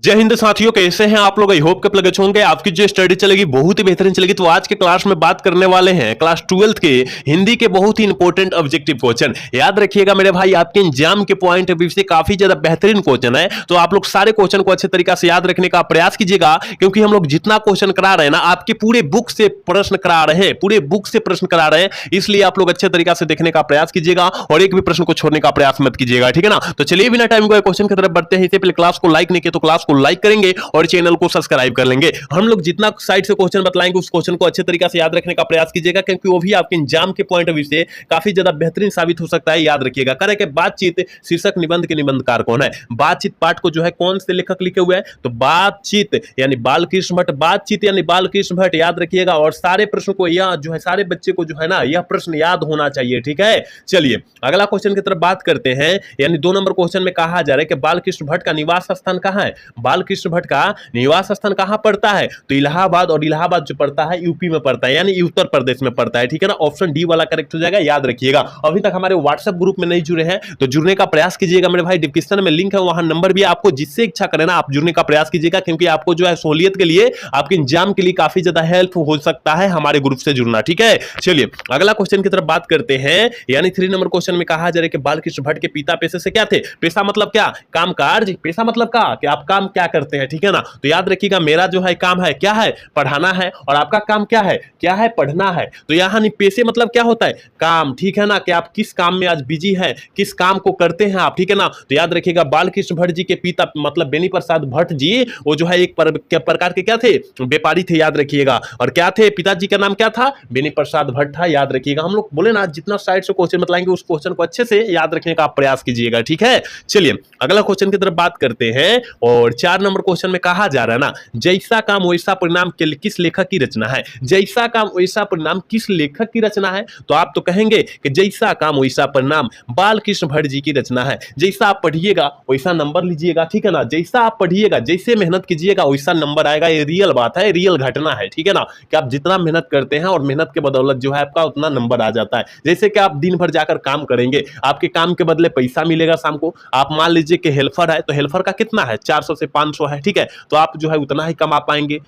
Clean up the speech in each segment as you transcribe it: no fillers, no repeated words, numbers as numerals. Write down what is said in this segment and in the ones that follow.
जय हिंद साथियों, कैसे हैं आप लोग। आई होप के प्लग होंगे। आपकी जो स्टडी चलेगी बहुत ही बेहतरीन चलेगी। तो आज के क्लास में बात करने वाले हैं क्लास 12th के हिंदी के बहुत ही इंपॉर्टेंट ऑब्जेक्टिव क्वेश्चन। याद रखिएगा मेरे भाई, आपके एग्जाम के पॉइंट ऑफ व्यू से काफी ज्यादा बेहतरीन क्वेश्चन है। तो आप लोग सारे क्वेश्चन को अच्छे तरीके से याद रखने का प्रयास कीजिएगा, क्योंकि हम लोग जितना क्वेश्चन करा रहे हैं ना, आपके पूरे बुक से प्रश्न करा रहे हैं, पूरे बुक से प्रश्न करा रहे हैं। इसलिए आप लोग अच्छे तरीके से देखने का प्रयास कीजिएगा और एक भी प्रश्न को छोड़ने का प्रयास मत कीजिएगा, ठीक है ना। तो चलिए बिना टाइम को क्वेश्चन की तरफ बढ़ते हैं। इससे पहले क्लास को लाइक नहीं किया तो क्लास को लाइक करेंगे और चैनल को सब्सक्राइब कर लेंगे। हम लोग जितना साइड से क्वेश्चन बतलाएंगे उस क्वेश्चन को अच्छे तरीके से याद रखने का प्रयास कीजिएगा, क्योंकि वो भी आपके एग्जाम के पॉइंट ऑफ व्यू से काफी ज्यादा बेहतरीन साबित हो सकता है। याद रखिएगा। करे के बातचीत शीर्षक निबंध के निबंधकार कौन है। बातचीत पाठ को जो है कौन से लेखक लिखे हुए हैं, तो बातचीत यानी बालकृष्ण भट्ट। बातचीत यानी बालकृष्ण भट्ट, याद रखिएगा। और सारे प्रश्न को यह जो है, सारे बच्चे को जो है ना, यह प्रश्न याद होना चाहिए, ठीक है। चलिए अगला क्वेश्चन की तरफ बात करते हैं। यानी 2 नंबर क्वेश्चन में कहा जा रहा है कि बालकृष्ण भट्ट का निवास स्थान कहां है। बालकृष्ण भट्ट का निवास स्थान कहां पड़ता है, तो इलाहाबाद। और इलाहाबाद जो पड़ता है यूपी में पड़ता है, यानी उत्तर प्रदेश में पड़ता है, ठीक है ना। ऑप्शन डी वाला करेक्ट हो जाएगा। याद रखिएगा। अभी तक हमारे व्हाट्सएप ग्रुप में नहीं जुड़े हैं तो जुड़ने का प्रयास कीजिएगा मेरे भाई। डिस्क्रिप्शन में लिंक है, वहां नंबर भी। आपको जिससे इच्छा करे ना, आप जुड़ने का प्रयास कीजिएगा, क्योंकि आपको जो है सहूलियत के लिए, आपके एग्जाम के लिए काफी ज्यादा हेल्प हो सकता है हमारे ग्रुप से जुड़ना, ठीक है। चलिए अगला क्वेश्चन की तरफ बात करते हैं। यानी 3 नंबर क्वेश्चन में कहा जा रहा है कि बालकृष्ण भट्ट के पिता पेशे से क्या थे। पेशा मतलब क्या, कामकाज। पेशा मतलब क्या, कि आप काम क्या करते हैं, ठीक है ना। तो याद रखिएगा, मेरा जो है काम है क्या है, पढ़ाना है। और आपका काम क्या है, पढ़ना है। तो यहाँ पेशे मतलब क्या होता है, काम, ठीक है ना। कि आप किस काम में आज बिजी है, किस काम को करते हैं आप, ठीक है ना। तो याद रखिएगा, बालकृष्ण भट्ट जी के पिता मतलब बेनी प्रसाद भट्ट जी, वो जो है एक प्रकार के क्या थे, व्यापारी थे। याद रखिएगा। और क्या थे, पिताजी का नाम क्या था, बेनी प्रसाद भट्ट था। याद रखिएगा। हम लोग बोले ना, जितना साइड से क्वेश्चन बताएंगे उस क्वेश्चन को अच्छे से याद रखने का प्रयास कीजिएगा, ठीक है। चलिए अगला क्वेश्चन की तरफ बात करते हैं। और 4 नंबर क्वेश्चन में कहा जा रहा है ना, जैसा काम वैसा परिणाम किस लेखक की रचना है। जैसा काम वैसा परिणाम किस लेखक की रचना है। तो आप तो कहेंगे कि जैसा काम वैसा परिणाम बालकृष्ण भट्ट जी की रचना है। जैसा आप पढ़िएगा वैसा नंबर लीजिएगा, ठीक है ना। जैसा आप पढ़िएगा, जैसे मेहनत कीजिएगा वैसा नंबर आएगा। ये रियल बात है, रियल घटना है, ठीक है ना। कि आप जितना मेहनत करते हैं और मेहनत के बदौलत जो है आपका उतना नंबर आ जाता है। जैसे कि आप दिन भर जाकर काम करेंगे, आपके काम के बदले पैसा मिलेगा शाम को। आप मान लीजिए कि हेल्पर है, तो हेल्पर का कितना है, 400 से 500 है, ठीक है। तो आप जो है उतना ही कमा पाएंगे,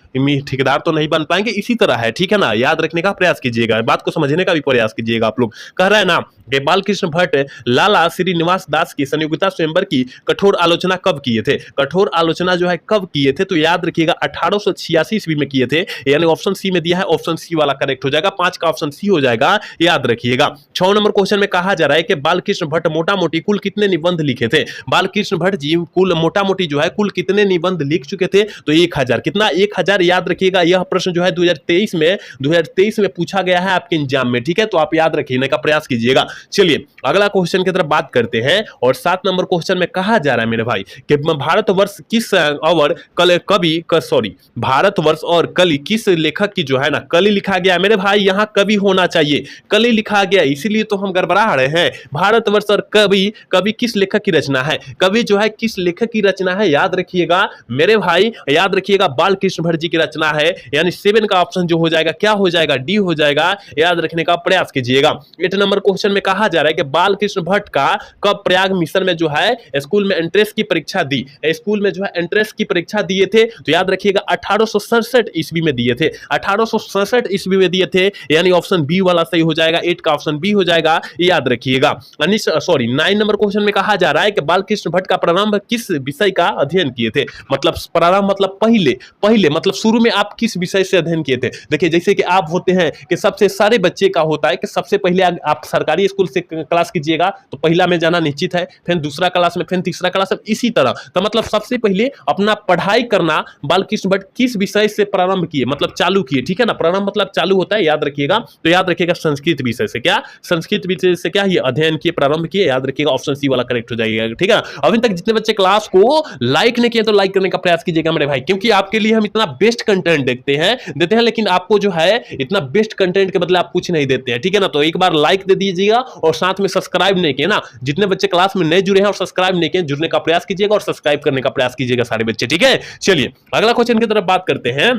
ठेकेदार तो नहीं बन पाएंगे। इसी तरह है, ठीक है ना। याद रखने का प्रयास कीजिएगा, बात को समझने का भी प्रयास कीजिएगा। आप लोग कह रहे हैं ना कि बालकृष्ण भट्ट लाला श्रीनिवास दास की संयोगिता स्वयंवर की कठोर आलोचना कब किए थे। कठोर आलोचना जो है कब किए थे, तो याद रखिएगा 1886 ईस्वी में किए थे। यानी ऑप्शन सी में दिया है, ऑप्शन सी वाला करेक्ट हो जाएगा। 5 का ऑप्शन सी हो जाएगा। याद रखिएगा। 6 नंबर क्वेश्चन में कहा जा रहा है कि बालकृष्ण भट्ट मोटा मोटी कुल कितने निबंध लिखे थे। बालकृष्ण भट्ट जी कुल मोटा मोटी जो है कुल कितने निबंध लिख चुके थे, तो 1000। कितना, 1000। याद रखिएगा। यह प्रश्न जो है 2023 में पूछा गया है आपके एग्जाम में, ठीक है। तो आप याद रखने का प्रयास कीजिएगा। चलिए अगला क्वेश्चन की तरफ बात करते हैं। और 7 नंबर क्वेश्चन में कहा जा रहा है मेरे भाई कि भारतवर्ष किस और भारतवर्ष और कलि किस लेखक की जो है ना, कलि लिखा गया है मेरे भाई। यहां कवि होना चाहिए, कलि लिखा गया, इसीलिए तो हम गड़बड़ा रहे हैं। भारतवर्ष और कवि किस लेखक की रचना है। कवि जो है किस लेखक की रचना है, याद रखिएगा मेरे भाई। याद रखिएगा, बालकृष्ण भट्ट जी की रचना है। यानी 7 का ऑप्शन जो हो जाएगा क्या हो जाएगा, डी हो जाएगा। याद रखने का प्रयास कीजिएगा। 8 नंबर क्वेश्चन में कहा जा रहा है कि बालकृष्ण भट्ट का कब प्रयाग मिशन में जो है स्कूल में एंट्रेंस की परीक्षा दी। स्कूल में जो है एंट्रेंस की परीक्षा दिए थे, तो याद रखिएगा 1867 ईस्वी में दिए थे। 1867 ईस्वी में दिए थे, यानी ऑप्शन बी वाला सही हो जाएगा। 8 का ऑप्शन बी हो जाएगा। याद रखिएगा। 9 नंबर क्वेश्चन में कहा जा रहा है कि बालकृष्ण भट्ट का प्रारंभ किस विषय का अध्ययन किए थे। मतलब प्रारंभ मतलब पहले मतलब शुरू में आप किस विषय से अध्ययन किए थे। देखिए जैसे कि आप होते हैं कि सबसे सारे बच्चे का होता है कि सबसे पहले आप सरकारी स्कूल से क्लास कीजिएगा तो पहला में जाना निश्चित है, फिर दूसरा क्लास में, फिर तीसरा क्लास में, इसी तरह। तो मतलब सबसे पहले अपना पढ़ाई करना बालकृष्ण भट्ट किस विषय से प्रारंभ किए, मतलब चालू किए, ठीक है ना। प्रारंभ मतलब चालू होता है, याद रखिएगा। तो याद रखिएगा संस्कृत विषय से। क्या, संस्कृत विषय से क्या ये अध्ययन किए, प्रारंभ किए। याद रखिएगा, ऑप्शन सी वाला करेक्ट हो जाएगा, ठीक है। अभी तक जितने बच्चे क्लास को लाइक नहीं किए तो लाइक करने का प्रयास कीजिएगा मेरे भाई, क्योंकि आपके लिए हम इतना बेस्ट कंटेंट देते हैं, लेकिन आपको जो है इतना बेस्ट कंटेंट के बदले आप कुछ नहीं देते हैं, ठीक है ना। तो एक बार लाइक दे दीजिएगा और साथ में सब्सक्राइब नहीं किए ना, जितने बच्चे क्लास में नए जुड़े हैं और सब्सक्राइब नहीं किए, जुड़ने का प्रयास कीजिएगा और सब्सक्राइब करने का प्रयास कीजिएगा सारे बच्चे, ठीक है। चलिए अगला क्वेश्चन की तरफ बात करते हैं।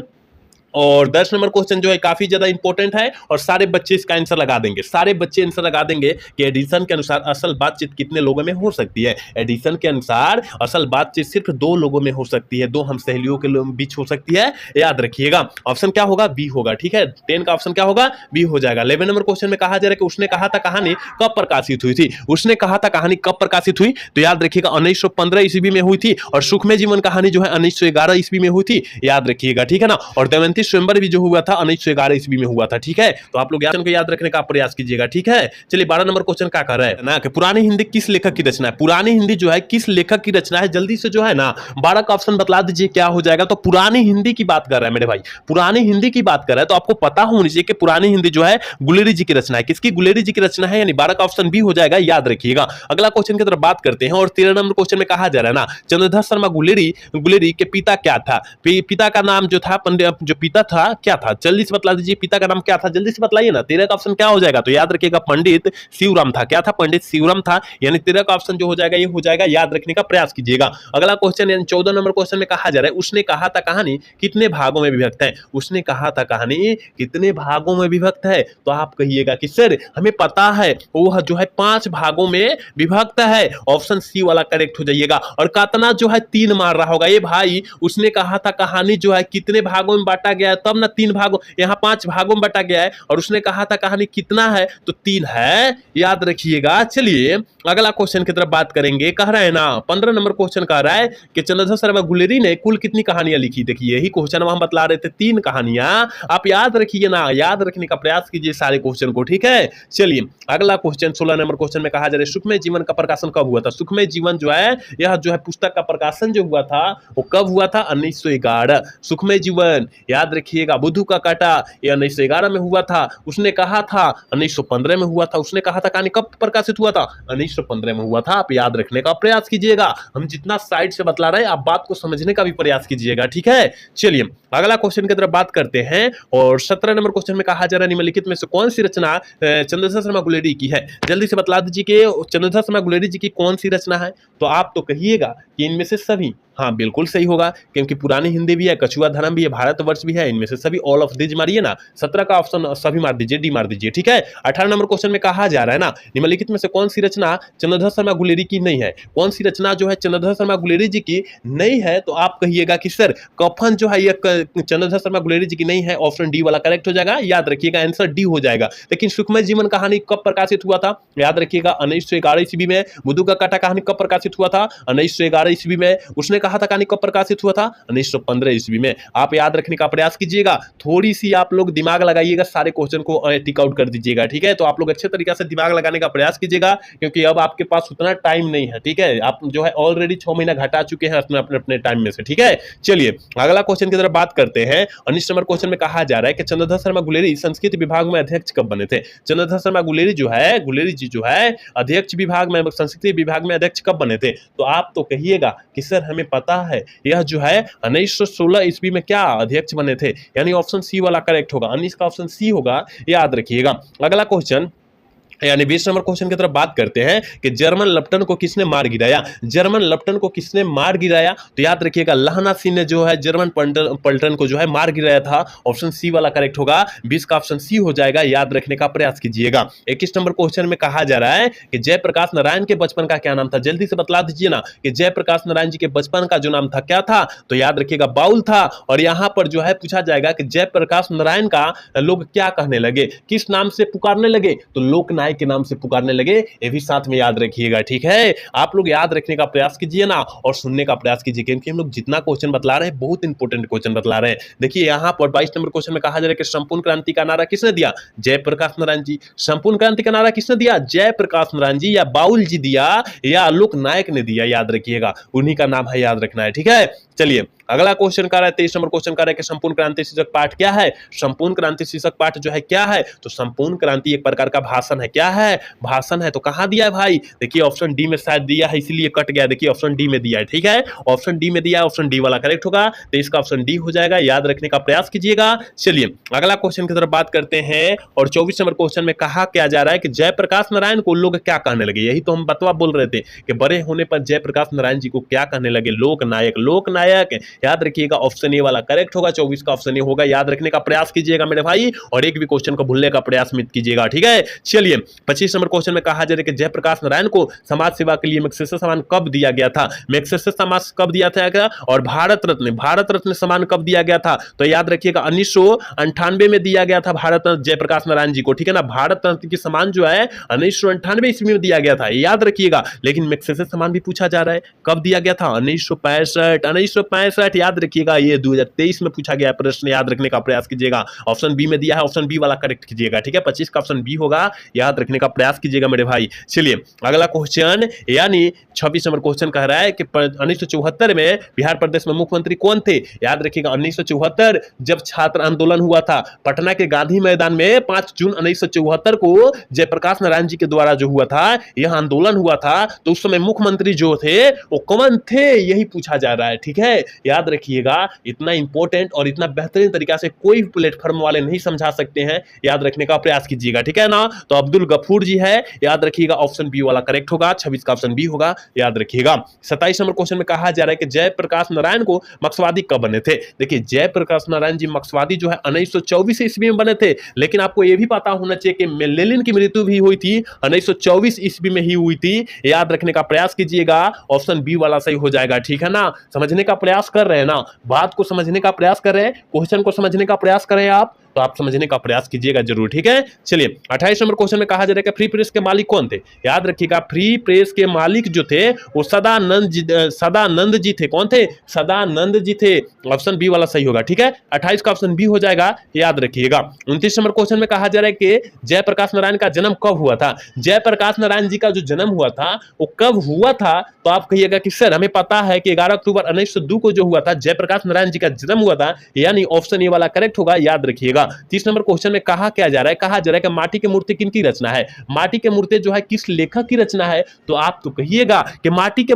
और 10 नंबर क्वेश्चन जो है काफी ज्यादा इंपॉर्टेंट है और सारे बच्चे इसका आंसर लगा देंगे, सारे बच्चे आंसर लगा देंगे कि एडिशन के अनुसार असल बातचीत कितने लोगों में हो सकती है। एडिशन के अनुसार असल बातचीत सिर्फ 2 लोगों में हो सकती है, 2 हम सहेलियों के बीच हो सकती है, याद रखिएगा। ऑप्शन क्या होगा? बी होगा, ठीक है। 10 का ऑप्शन क्या होगा? बी हो जाएगा। 11 नंबर क्वेश्चन में कहा जा रहा है कि उसने कहा था कहानी कब प्रकाशित हुई थी। उसने कहा था कहानी कब प्रकाशित हुई, तो याद रखिएगा 1915 ईस्वी में हुई थी। और सुखमय जीवन कहानी जो है 1911 ईस्वी में हुई थी, याद रखिएगा, ठीक है ना। और दमयंती स्वयंवर भी जो हुआ था 1911 ईस्वी में हुआ था, ठीक है। तो आप लोग को याद रखने का प्रयास कीजिएगा, ठीक है। चलिए 12 नंबर क्वेश्चन क्या कर रहा है ना कि पुरानी हिंदी किस लेखक की रचना है। पुरानी हिंदी जो है किस लेखक की रचना है, जल्दी से जो है ना 12 का ऑप्शन बतला दीजिए क्या हो जाएगा। तो पुरानी हिंदी की बात कर रहा है मेरे भाई, पुरानी हिंदी की बात कर रहा है, तो आपको पता होनी चाहिए कि पुरानी हिंदी जो है गुलेरी जी की रचना है। किसकी? गुलेरी जी की रचना है, यानी 12 का ऑप्शन बी हो जाएगा, याद रखिएगा। अगला क्वेश्चन की तरफ बात करते हैं और 13 नंबर क्वेश्चन में कहा जा रहा है ना चंद्रधर शर्मा गुलेरी के पिता क्या था। पिता का नाम जो था, जो पिता था क्या था, जल्दी से बतला दीजिए पिता का नाम क्या था, जल्दी से बताइए ना। 13 का ऑप्शन क्या हो जाएगा? तो याद रखिएगा पंडित शिवराम था। क्या था? पंडित शिवराम था, यानी 13 का ऑप्शन जो हो जाएगा ये हो जाएगा, याद रखने का प्रयास कीजिएगा। अगला क्वेश्चन यानी 14 नंबर क्वेश्चन में कहा जा रहा है उसने कहा था कहानी कितने भागों में विभक्त है। उसने कहा था कहानी कितने भागों में विभक्त है, तो आप कहिएगा कि सर हमें पता है वो जो है 5 भागों में विभक्त है, ऑप्शन सी वाला करेक्ट हो जाइएगा। और कातना जो है 3 मार रहा होगा, ये भाई उसने कहा था कहानी जो है कितने भागों में बांटा गया है, तब ना 3 भागों, यहाँ 5 भागों में बांटा गया है और उसने कहा था कहानी कितना है, तो 3 है, याद रखिएगा। चलिए अगला क्वेश्चन की तरफ बात करेंगे। कह रहा है ना 15 नंबर क्वेश्चन कह रहा है कि चंद्रधर शर्मा गुलेरी ने कुल कितनी कहानियां लिखी। देखिए यही क्वेश्चन हम बतला रहे थे, 3 कहानियां। आप याद रखिए ना, याद रखने का प्रयास कीजिए सारे क्वेश्चन को, ठीक है। चलिए अगला क्वेश्चन 16 नंबर क्वेश्चन में कहा जा रहा है सुखमय जीवन का प्रकाशन कब हुआ था। सुखमय जीवन जो है यह जो है पुस्तक का प्रकाशन जो हुआ था वो कब हुआ था? 1911। सुखमय जीवन याद रखिएगा। बुद्धू का कांटा ये 1911 में हुआ था। उसने कहा था 1915 में हुआ था। उसने कहा था कहानी कब प्रकाशित हुआ था? 1915 में हुआ था। आप याद रखने का प्रयास कीजिएगा। हम जितना साइड से बतला रहे हैं आप बात को समझने का भी प्रयास कीजिएगा, ठीक है। चलिए अगला क्वेश्चन की तरफ बात करते हैं और 17 नंबर क्वेश्चन में कहा जा रहा है निम्नलिखित में से कौन सी रचना चंद्रधर शर्मा गुलेरी की है। जल्दी से बतला दीजिए कि चंद्रधर शर्मा गुलेरी जी की कौन सी रचना है। तो आप तो कहिएगा कि इनमें से सभी। हाँ बिल्कुल सही होगा, क्योंकि पुरानी हिंदी भी है, कछुआ धर्म भी है, भारतवर्ष भी है, इनमें से सभी ऑल ऑफ दिस मारिए ना। 17 का ऑप्शन सभी मार दीजिए, डी मार दीजिए, ठीक है। 18 नंबर क्वेश्चन में कहा जा रहा है ना निम्नलिखित में से कौन सी रचना चंद्रधर शर्मा गुलेरी की नहीं है। कौन सी रचना जो है चंद्रधर शर्मा गुलेरी जी की नहीं है, तो आप कहिएगा कि सर कफन जो है ये चंद्रधर शर्मा गुलेरी जी की नहीं है, ऑप्शन डी वाला करेक्ट हो जाएगा, याद रखिएगा आंसर डी हो जाएगा। लेकिन सुखमय जीवन कहानी कब प्रकाशित हुआ था? याद रखिएगा 1911 ईस्वी में। बुद्धू का कांटा कहानी कब प्रकाशित हुआ था? 1911 ईस्वी में। उसने कहा था कहानी कब प्रकाशित हुआ था? 1915 ईस्वी में। आप याद रखने का प्रयास कीजिएगा, थोड़ी सी आप लोग दिमाग लगाइएगा, सारे क्वेश्चन को टिक आउट कर दीजिएगा, ठीक है। तो आप लोग अच्छे तरीके से दिमाग लगाने का प्रयास कीजिएगा, क्योंकि अब आपके पास उतना टाइम नहीं है, ठीक है। आप जो है ऑलरेडी 6 महीना घटा चुके हैं अपने अपने टाइम में से, ठीक है। चलिए अगला क्वेश्चन की तरफ बात करते हैं। 19 नंबर क्वेश्चन में कहा जा रहा है कि चंद्रधर शर्मा गुलेरी संस्कृत विभाग में अध्यक्ष कब बने थे। चंद्रधर शर्मा गुलेरी जी जो है अध्यक्ष विभाग में, संस्कृत विभाग में अध्यक्ष कब बने थे। तो आप तो कहिएगा कि सर हमें पता है यह जो है 1916 ईस्वी में क्या अध्यक्ष बने थे, यानी ऑप्शन सी वाला करेक्ट होगा। 19 का ऑप्शन सी होगा, याद रखिएगा। अगला क्वेश्चन यानी 20 नंबर क्वेश्चन की तरफ बात करते हैं कि जर्मन लेफ्टिनेंट को किसने मार गिराया। जर्मन लेफ्टिनेंट को किसने मार गिराया, तो याद रखिएगा लहना सिंह ने जो है जर्मन पलटन को जो है मार गिराया था, ऑप्शन सी वाला करेक्ट होगा। 20 का ऑप्शन सी हो जाएगा, याद रखने का प्रयास कीजिएगा। 21 नंबर क्वेश्चन में कहा जा रहा है कि जयप्रकाश नारायण के बचपन का क्या नाम था। जल्दी से बतला दीजिए ना कि जयप्रकाश नारायण जी के बचपन का जो नाम था क्या था, तो याद रखिएगा बाउल था। और यहां पर जो है पूछा जाएगा कि जयप्रकाश नारायण का लोग क्या कहने लगे, किस नाम से पुकारने लगे, तो लोकनायक के नाम से पुकारने लगे, ये भी साथ में याद रखिएगा, ठीक है। आप लोग याद रखने का प्रयास कीजिए ना और सुनने का प्रयास कीजिए, क्योंकि हम लोग जितना क्वेश्चन बतला रहे हैं बहुत इंपॉर्टेंट क्वेश्चन बतला रहे हैं। देखिए यहाँ पर 22 नंबर क्वेश्चन में कहा जा रहा है कि संपूर्ण क्रांति का नारा किसने दिया। जयप्रकाश नारायण जी। संपूर्ण क्रांति का नारा किसने दिया? जयप्रकाश नारायण जी, या बाउल जी दिया, या लोकनायक ने दिया, याद रखिएगा, उन्हीं का नाम है, याद रखना है, ठीक है। चलिए अगला क्वेश्चन कर रहा है 23 नंबर क्वेश्चन कर रहा है कि संपूर्ण क्रांति शीर्षक पाठ क्या है। संपूर्ण क्रांति शीर्षक पाठ जो है क्या है, तो संपूर्ण क्रांति एक प्रकार का भाषण है। क्या है? भाषण है। तो कहां दिया है भाई? देखिए ऑप्शन डी में शायद दिया है, इसीलिए कट गया। देखिए ऑप्शन डी में दिया है, ठीक है। ऑप्शन डी में दिया है, ऑप्शन डी वाला करेक्ट होगा, तो इसका ऑप्शन डी हो जाएगा, याद रखने का प्रयास कीजिएगा। चलिए अगला क्वेश्चन की तरफ बात करते हैं और 24 नंबर क्वेश्चन में कहा क्या जा रहा है कि जयप्रकाश नारायण को लोग क्या कहने लगे। यही तो हम बतवा बोल रहे थे कि बड़े होने पर जयप्रकाश नारायण जी को क्या कहने लगे, लोकनायक। लोकनायक याद रखिएगा ऑप्शन ए वाला करेक्ट होगा, 24 का ऑप्शन ए होगा। याद रखने का प्रयास कीजिएगा मेरे भाई, और एक भी क्वेश्चन को भूलने का प्रयास मत कीजिएगा, ठीक है। चलिए 25 नंबर क्वेश्चन में कहा जा रहा है कि जयप्रकाश नारायण को समाज सेवा के लिए मैग्सेसे सम्मान कब दिया गया था? मैग्सेसे सम्मान कब दिया था क्या? और भारत रत्न सम्मान कब दिया गया था? तो याद रखिएगा 1998 में दिया गया था भारत रत्न जयप्रकाश नारायण जी को, ठीक है ना। भारत रत्न की सम्मान जो है 1998 ईस्वी में दिया गया था, याद रखिएगा। लेकिन मैग्सेसे सम्मान भी पूछा जा रहा है, कब दिया गया था? 1965 याद रखिएगा। ये 2023 में पूछा गया प्रश्न, याद रखने का प्रयास कीजिएगा। ऑप्शन बी में दिया है, ऑप्शन बी वाला करेक्ट कीजिएगा, ठीक है। 25 का ऑप्शन बी होगा, याद रखने का प्रयास कीजिएगा मेरे भाई। चलिए अगला क्वेश्चन, यानी 26 नंबर क्वेश्चन कह रहा है कि 1974 में बिहार प्रदेश में मुख्यमंत्री कौन थे? याद रखिएगा 1974 जब छात्र आंदोलन हुआ था पटना के गांधी मैदान में 5 जून 1974 को जयप्रकाश नारायण जी के द्वारा जो हुआ था, यह आंदोलन हुआ था, तो उस समय मुख्यमंत्री जो थे वो कौन थे, यही पूछा जा रहा है, ठीक है। याद रखिएगा इतना इंपॉर्टेंट और इतना बेहतरीन तरीका से कोई प्लेटफॉर्म वाले नहीं समझा सकते हैं, याद रखने का प्रयास कीजिएगा, ठीक है ना। तो अब्दुल गफूर जी है, याद रखिएगा ऑप्शन बी वाला करेक्ट होगा, 26 का ऑप्शन बी होगा, याद रखिएगा। 27 नंबर क्वेश्चन में कहा जा रहा है कि जयप्रकाश नारायण को मार्क्सवादी कब बने थे? देखिए जयप्रकाश नारायण जी मार्क्सवादी जो है 1924 ईस्वी में बने थे, लेकिन आपको यह भी पता होना चाहिए कि लेनिन की मृत्यु भी हुई थी 1924 ईस्वी में ही हुई थी, याद रखने का प्रयास कीजिएगा। ऑप्शन बी वाला सही हो जाएगा, ठीक है ना। समझने का प्रयास कर रहे हैं ना, बात को समझने का प्रयास कर रहे हैं, क्वेश्चन को समझने का प्रयास करें आप, तो आप समझने का प्रयास कीजिएगा जरूर, ठीक है। चलिए 28 नंबर क्वेश्चन में कहा जा रहा है कि फ्री प्रेस के मालिक कौन थे? याद रखिएगा फ्री प्रेस के मालिक जो थे वो सदानंद जी थे। कौन थे? सदानंद जी थे। ऑप्शन बी वाला सही होगा, ठीक है। 28 का ऑप्शन बी हो जाएगा, याद रखिएगा। 29 नंबर क्वेश्चन में कहा जा रहा है कि जयप्रकाश नारायण का जन्म कब हुआ था? जयप्रकाश नारायण जी का जो जन्म हुआ था वो कब हुआ था? तो आप कहिएगा कि सर हमें पता है कि 11 अक्टूबर 1902 को जो हुआ था जयप्रकाश नारायण जी का जन्म हुआ था, यानी ऑप्शन ए वाला करेक्ट होगा, याद रखिएगा। 30 नंबर क्वेश्चन में कहा क्या जा रहा है? कहा जा रहा है कि माटी की मूर्ति किनकी रचना है? माटी के मूर्ति जो है किस लेखक की रचना है? तो आप तो कहिएगा कि माटी के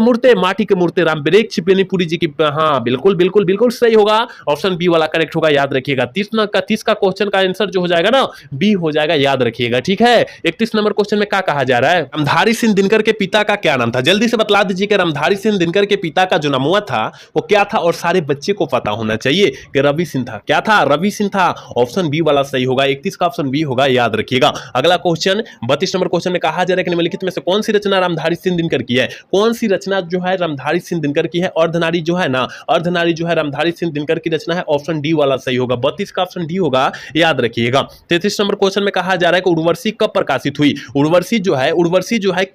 मूर्ति रामवृक्ष बेनीपुरी जी की। हाँ बिल्कुल बिल्कुल बिल्कुल सही होगा, ऑप्शन बी वाला करेक्ट होगा, याद रखिएगा। 30 का क्वेश्चन का आंसर जो हो जाएगा ना बी हो जाएगा, याद रखिएगा, ठीक है। 31 नंबर क्वेश्चन में क्या कहा जा रहा है? रामधारी सिंह दिनकर के पिता का क्या नाम था? जल्दी से बतला दीजिए कि रामधारी सिंह दिनकर के पिता का जो नाम हुआ था वो क्या था, और सारे बच्चे को पता होना चाहिए कि रवि सिंह था। क्या था? रवि सिंह था, ऑप्शन बी वाला सही होगा, 31 का ऑप्शन बी होगा, याद रखिएगा। अगला क्वेश्चन 32 नंबर क्वेश्चन में कहा जा रहा है कि निम्नलिखित में से कौन सी रचना रामधारी सिंह दिनकर की है? कौन सी रचना जो है रामधारी सिंह दिनकर की है? अर्धनारी जो है ना, अर्धनारी जो है रामधारी सिंह दिनकर की रचना है, ऑप्शन डी वाला सही होगा, 32 का ऑप्शन डी होगा, याद रखिएगा। 33 नंबर क्वेश्चन में कहा जा रहा है कि उर्वशी कब प्रकाशित हुई? उर्वशी जो है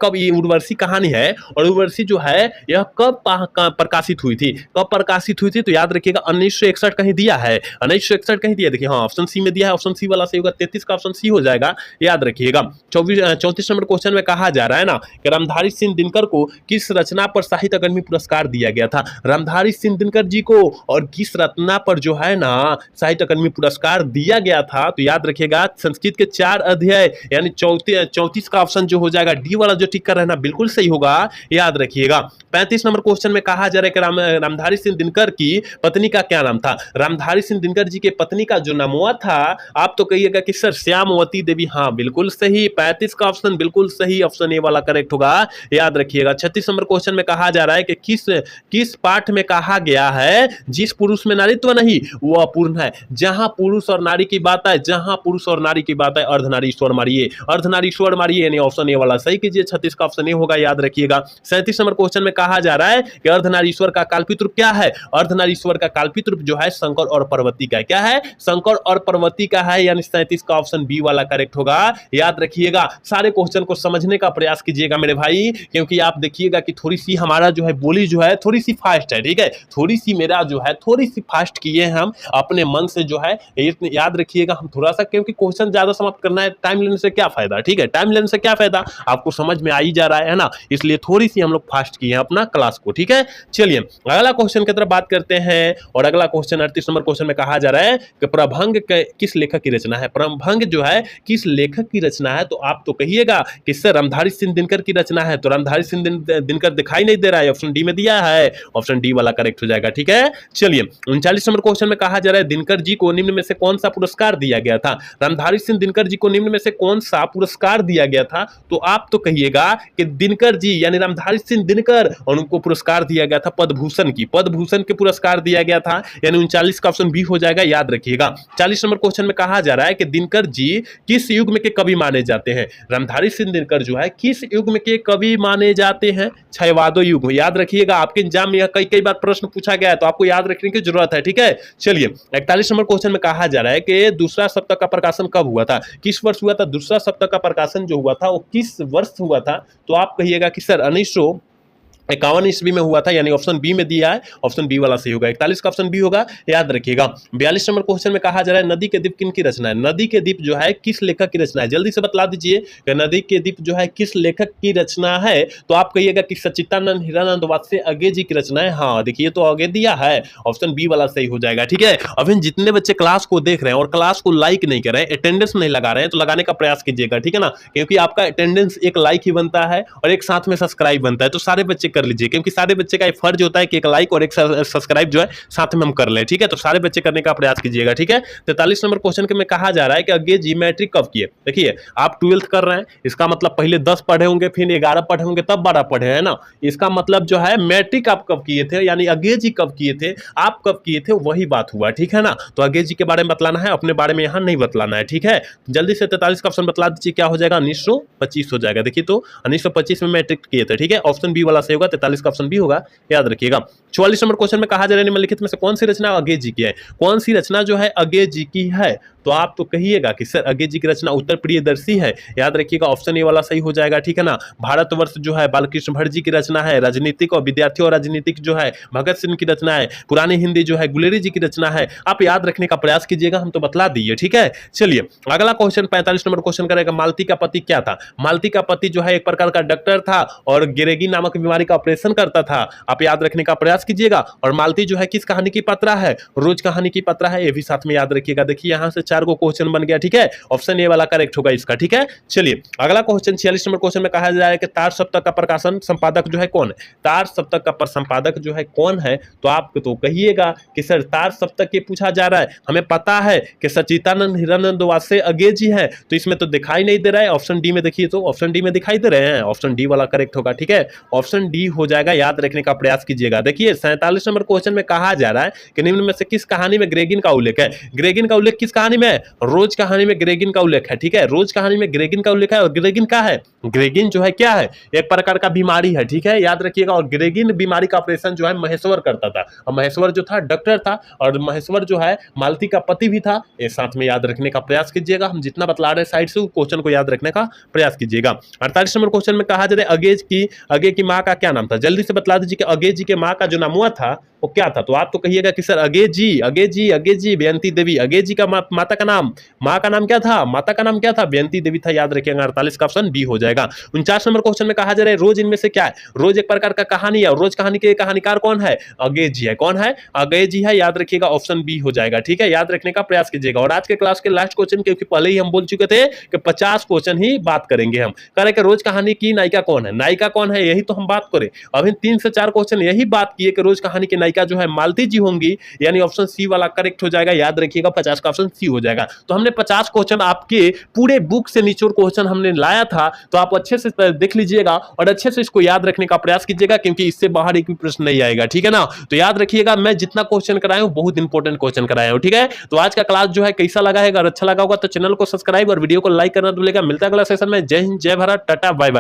कब, ये उर्वशी कहानी है और उर्वशी जो है यह कब प्रकाशित हुई थी? कब प्रकाशित हुई थी? तो याद रखिएगा 1961 कहीं दिया है, 1961 कहीं दिया, देखिए हाँ ऑप्शन सी में दिया है, ऑप्शन सी वाला सही होगा, 33 का ऑप्शन सी हो जाएगा, याद रखिएगा। 34 नंबर क्वेश्चन में कहा जा रहा है ना कि रामधारी सिंह दिनकर को किस रचना पर साहित्य अकादमी पुरस्कार दिया गया था? रामधारी सिंह दिनकर जी को और किस रचना पर जो है ना साहित्य अकादमी पुरस्कार दिया गया था? तो याद रखिएगा संस्कृत के 4 अध्याय, यानी 34 का ऑप्शन जो हो जाएगा डी वाला जो टिक कर रहना बिल्कुल सही होगा, याद रखिएगा। 35 नंबर क्वेश्चन में कहा जा रहा है कि रामधारी सिंह दिनकर की पत्नी का क्या नाम था? रामधारी सिंह दिनकर जी के पत्नी का जो नाम हुआ था, आप तो कहिएगा कि सर श्यामवती देवी। हाँ बिल्कुल सही, 35 का ऑप्शन बिल्कुल सही, ऑप्शन ए वाला करेक्ट होगा, याद रखिएगा। 36 नंबर क्वेश्चन में कहा जा रहा है कि किस पाठ में कहा गया है जिस पुरुष में नारीत्व नहीं वो अपूर्ण है? जहां पुरुष और नारी की बात है, जहां पुरुष और नारी की बात है, अर्धनारीश्वर मारिए, अर्धनारीश्वर मारिए, यानी ऑप्शन ए वाला सही कीजिए, 36 का ऑप्शन ए होगा, याद रखिएगा। 37 नंबर क्वेश्चन में कहा जा रहा है कि अर्धनारीश्वर का काल्पित रूप क्या है? अर्धनारीश्वर का काल्पित रूप जो है शंकर और पार्वती का क्या है? शंकर और पार्वती का है, यानी 37 का ऑप्शन बी वाला करेक्ट होगा, याद रखिएगा। सारे क्वेश्चन को समझने का प्रयास कीजिएगा मेरे भाई, क्योंकि आप देखिएगा कि थोड़ी सी हमारा जो है बोली जो है थोड़ी सी फास्ट है, ठीक है, थोड़ी सी मेरा जो है थोड़ी सी फास्ट किए हैं हम अपने मन से जो है, याद रखिएगा हम थोड़ा सा, क्योंकि क्वेश्चन ज्यादा समाप्त करना है, टाइम लेने से क्या फायदा, ठीक है, टाइम लेने से क्या फायदा, आपको समझ में आ ही जा रहा है ना, इसलिए थोड़ी सी हम लोग फास्ट किए हैं अपना क्लास को, ठीक है। चलिए अगला क्वेश्चन की तरफ बात करते हैं, और अगला क्वेश्चन 38 नंबर क्वेश्चन में कहा जा रहा है कि प्रभंग के किस लेखक की रचना है? प्रभंग जो है किस लेखक की रचना है? तो आप तो कहिएगा कि सर रामधारी सिंह दिनकर की रचना है। तो रामधारी सिंह दिनकर दिखाई नहीं दे रहा है, ऑप्शन डी में दिया है, ऑप्शन डी वाला करेक्ट हो जाएगा। ठीक है, चलिए 39 नंबर क्वेश्चन में कहा जा रहा है दिनकर जी को निम्न में से कौन सा पुरस्कार दिया गया था? रामधारी सिंह दिनकर जी को निम्न में से कौन सा पुरस्कार दिया गया था? तो आप तो कहिएगा कि दिनकर जी यानी रामधारी सिंह दिनकर, और उनको पुरस्कार दिया गया था पद्मभूषण की, पद्मभूषण के पुरस्कार दिया गया था, यानी 39 का ऑप्शन बी हो जाएगा, याद रखिएगा। 40 नंबर क्वेश्चन में कहा जा रहा है कि दिनकर जी किस युग में के कवि माने जाते हैं? रामधारी सिंह दिनकर जो है किस युग में के कवि माने जाते हैं? क्षयवादो युग में, याद रखिएगा। आपके एग्जाम में कई कई बार प्रश्न पूछा गया है, तो आपको याद रखने की जरूरत है। ठीक है, चलिए 41 नंबर क्वेश्चन में कहा जा रहा है कि दूसरा सप्तक का प्रकाशन कब हुआ था? किस वर्ष हुआ था? दूसरा सप्तक का प्रकाशन जो हुआ था वो किस वर्ष हुआ था? तो आप कहिएगा कि सर 1951 ईस्वी में हुआ था, यानी ऑप्शन बी में दिया है, ऑप्शन बी वाला सही होगा। 41 का ऑप्शन बी होगा, याद रखिएगा। 42 नंबर क्वेश्चन में कहा जा रहा है नदी के द्वीप किन की रचना है? नदी के द्वीप जो है किस लेखक की रचना है? जल्दी से बतला दीजिए कि नदी के द्वीप जो है किस लेखक की रचना है? तो आप कहिएगा कि सच्चिदानंद हीरानंद वात्स्य अगे जी की रचना है। हाँ देखिए, तो आगे दिया है, ऑप्शन बी वाला सही हो जाएगा। ठीक है, अभी जितने बच्चे क्लास को देख रहे हैं और क्लास को लाइक नहीं कर रहे हैं, अटेंडेंस नहीं लगा रहे हैं, तो लगाने का प्रयास कीजिएगा। ठीक है ना, क्योंकि आपका अटेंडेंस एक लाइक ही बनता है और एक साथ में सब्सक्राइब बनता है, तो सारे बच्चे कर लीजिए, क्योंकि सारे बच्चे का एक फर्ज होता है कि एक लाइक और एक सब्सक्राइब जो है साथ में हम कर लें। ठीक है, तो सारे बच्चे करने का प्रयास कीजिएगा। ठीक है, 43 नंबर क्वेश्चन में कहा जा रहा है कि अगे जी मैट्रिक कब किए? देखिए, आप 12th कर रहे हैं, इसका मतलब पहले 10 पढ़े होंगे, फिर 11 पढ़े होंगे, तब 12 पढ़े हैं ना। इसका मतलब जो है मैट्रिक आप कब किए थे, यानी अगे जी कब किए थे, आप कब किए थे, वही बात हुआ। ठीक है ना, तो अगे जी के बारे में बतलाना है, अपने बारे में यहां नहीं बतलाना है। ठीक है, जल्दी से 43 का ऑप्शन बतला दीजिए, क्या हो जाएगा? 1925 हो जाएगा। देखिए, तो 1925 में मैट्रिक किए थे। ठीक है, ऑप्शन बी वाला सही होगा, 43 का ऑप्शन बी होगा, याद रखिएगा। 44 नंबर क्वेश्चन में कहा जा रहा है निम्नलिखित में से कौन सी रचना अगे जी की है? कौन सी रचना जो है अगे जी की है? तो आप तो कहिएगा कि सर अगे जी की रचना उत्तर प्रियदर्शी है, याद रखिएगा, ऑप्शन ए वाला सही हो जाएगा। ठीक है ना, भारतवर्ष जो है बालकृष्ण भट्ट जी की रचना है, राजनीतिक और विद्यार्थी और राजनीतिक जो है भगत सिंह की रचना है, पुरानी हिंदी जो है गुलेरी जी की रचना है। आप याद रखने का प्रयास कीजिएगा, हम तो बतला दिए। ठीक है, चलिए अगला क्वेश्चन 45 नंबर क्वेश्चन करेगा, मालती का पति क्या था? मालती का पति जो है एक प्रकार का डॉक्टर था और गिरेगी नामक बीमारी का ऑपरेशन करता था। आप याद रखने का प्रयास कीजिएगा। और मालती जो है किस कहानी की पात्रा है? रोज कहानी की पात्रा है, ये भी साथ में याद रखिएगा। देखिए, यहां से 4 को क्वेश्चन बन गया। ठीक है, ऑप्शन ए वाला करेक्ट होगा इसका। ठीक है, चलिए अगला क्वेश्चन 46 नंबर क्वेश्चन में कहा जा रहा है कि तार सप्तक का प्रकाशन संपादक जो है कौन है? तार सप्तक का संपादक जो है कौन है? तो आप तो कहिएगा कि सर तार सप्तक ये पूछा जा रहा है, हमें पता है कि सच्चिदानंद हीरानंद वात्स्य अगे जी है, तो इसमें तो दिखाई नहीं दे रहा है। ऑप्शन डी में देखिए, तो ऑप्शन डी में दिखाई दे रहे हैं, ऑप्शन डी वाला करेक्ट होगा। ठीक है, ऑप्शन डी हो जाएगा, याद रखने का प्रयास कीजिएगा। देखिए 47 नंबर क्वेश्चन में कहा जा रहा है कि निम्न में से किस कहानी में ग्रेगिन का उल्लेख है? ग्रेगिन का उल्लेख किस कहानी में है? रोज कहानी में ग्रेगिन का उल्लेख है। ठीक है, रोज कहानी में ग्रेगिन का उल्लेख है। और ग्रेगिन क्या है? ग्रेगिन जो है क्या है? एक प्रकार का बीमारी है। ठीक है, याद रखिएगा। और ग्रेगिन बीमारी का ऑपरेशन जो है महेश्वर करता था, और महेश्वर जो था डॉक्टर था, और महेश्वर जो है मालती का पति भी था। ये साथ में याद रखने का प्रयास कीजिएगा, हम जितना बतला रहे हैं साइड से क्वेश्चन को याद रखने का प्रयास कीजिएगा। 48 नंबर क्वेश्चन में कहा जा रहा है अगे की माँ का क्या नाम था? जल्दी से बतला दीजिए कि अगे जी के माँ का जो नाम हुआ था वो क्या था? तो आप तो कहिएगा कि सर अगे जी बेअंती देवी। अगे जी का माता का नाम, माँ का नाम क्या था? माता का नाम क्या था? बेअंती देवी था, याद रखिएगा। 48 का ऑप्शन बी हो जाएगा। 49 नंबर क्वेश्चन में कहा जा रहा है रोज इनमें से क्या है? रोज एक प्रकार का कहानी है, और रोज कहानी के कहानीकार कौन है? अगे जी है। कौन है? अगे जी है, याद रखिएगा, ऑप्शन बी हो जाएगा। ठीक है, याद रखने का प्रयास कीजिएगा। और आज के क्लास के लास्ट क्वेश्चन, क्योंकि पहले ही हम बोल चुके थे कि 50 क्वेश्चन ही बात करेंगे हम, करें कि रोज कहानी की नायिका कौन है? नायिका कौन है, यही तो हम बात करें। अभी 3 से 4 क्वेश्चन यही बात किए कि रोज कहानी की नायिका जो है मालती जी होंगी, यानी ऑप्शन सी वाला करेक्ट हो जाएगा, याद रखिएगा। 50 का ऑप्शन सी हो जाएगा। तो हमने 50 क्वेश्चन आपके पूरे बुक से निचोड़ क्वेश्चन हमने लाया था, तो आप अच्छे से देख लीजिएगा और अच्छे से इसको याद रखने का प्रयास कीजिएगा, क्योंकि इससे बाहर एक भी प्रश्न नहीं आएगा। ठीक है ना, तो याद रखिएगा, मैं जितना क्वेश्चन कराया हूं बहुत इंपॉर्टेंट क्वेश्चन कराया हूं। ठीक है, तो आज का क्लास जो है कैसा लगा है? अगर अच्छा लगा होगा तो चैनल को सब्सक्राइब और वीडियो को लाइक करना भूलिएगा। मिलता है अगला सेशन में। जय हिंद, जय भारत, टाटा, बाय बाय।